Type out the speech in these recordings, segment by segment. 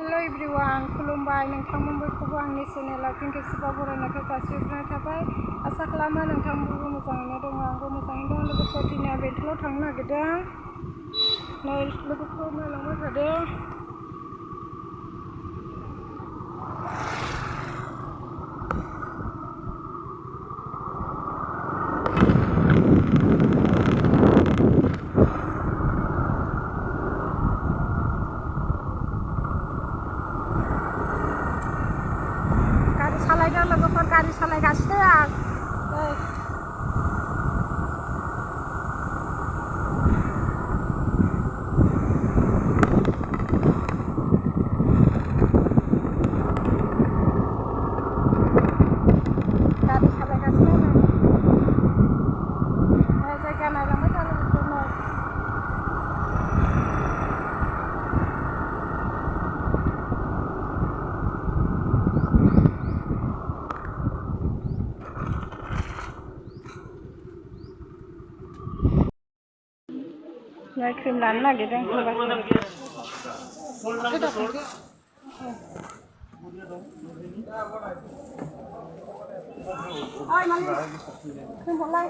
hello everyone खुलुमबाय नोंथांमोनखौबो आंनि चेनेलाव फिन खेबसेबाव बरायनायखौ जासिहरनाय थाबाय आसा खालामो नोंथांमोनबो मोजाङैनो दङ आंबो मोजाङैनो दं लोगोफोर दिनै बेंटलाव थांनो नागिरदों नै लोगोफोर नायलांबाय थादों सालायदों लोगोफोर गारि सालायगासिनो आं गारि सालायगासिनो जायगा नायलांबाय था लोगोफोर नै क्रिम लानो नागिरदों क्रिम हरलाय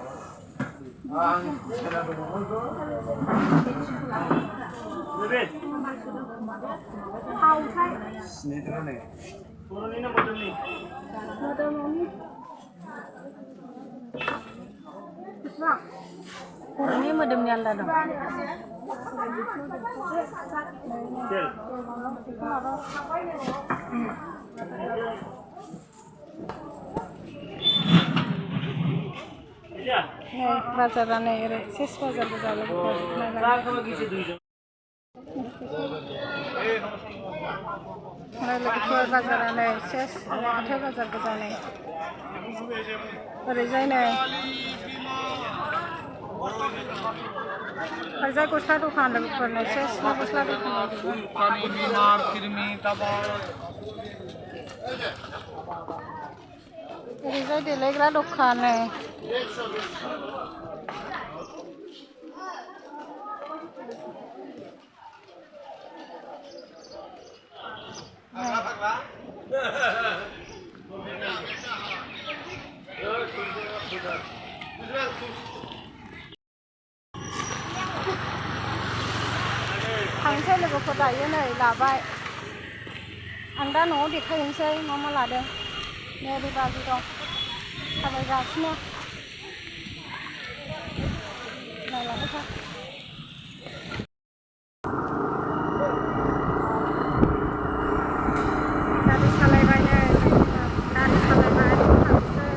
खर'नि मोदोमनि आलदा दं बाजारा नै ओरै सेस बाजार गोजा लोगोफोर बाजारा नै सेस हाथाय बाजार गोजा नै ओरैजाय नै ओरैजाय गस्ला दखान लोगोफोर नै सेस गस्ला दखान ओरैजाय देलायग्रा दखान नै थांसै लोगोफोर दायो नै लाबाय आं दा न'आव देखायनोसै मा लादों नै ओरै बाजि दं थाबायगासिनो नायलांबाय था गारि सालायबाय नै गारि सालायबाय थांसै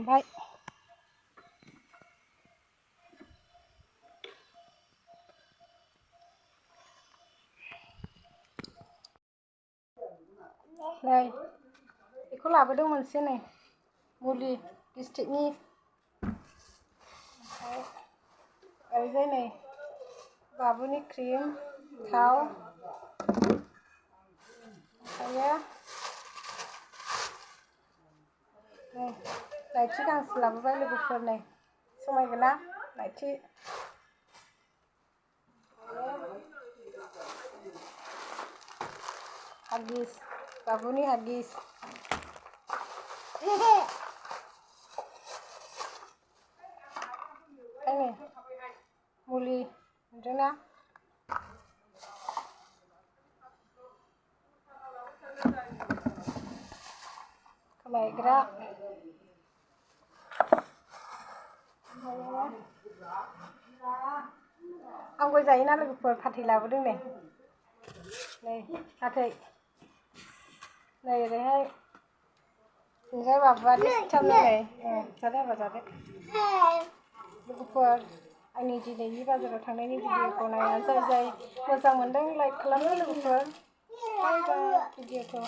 ओमफ्राय नै बेखौ लाबोदों मोनसे नै मुलि गेस्ट्रिकनि ओमफ्राय ओरैजाय नै बाबुनि क्रिम थाव ओमफ्रायो नै नाइटि गांसे लाबोबाय लोगोफोर नै समायगोना नाइटि हागिस बाबुनि हागिस नै मुलि नुदोंना खालायग्रा आंबो जायोना लोगोफोर फाथै लाबोदों नै फाथै नै ओरैहाय ओरैहाय बाबुआ डिस्टार्ब नै जादो हाबा जादो लोगोफोर आंनि दिनैनि बाजाराव थांनायनि भिडिअखौ नायनानै जाय मोजां मोनदों लाइक खालामदो लोगोफोर बाय बाय भिडिअखौ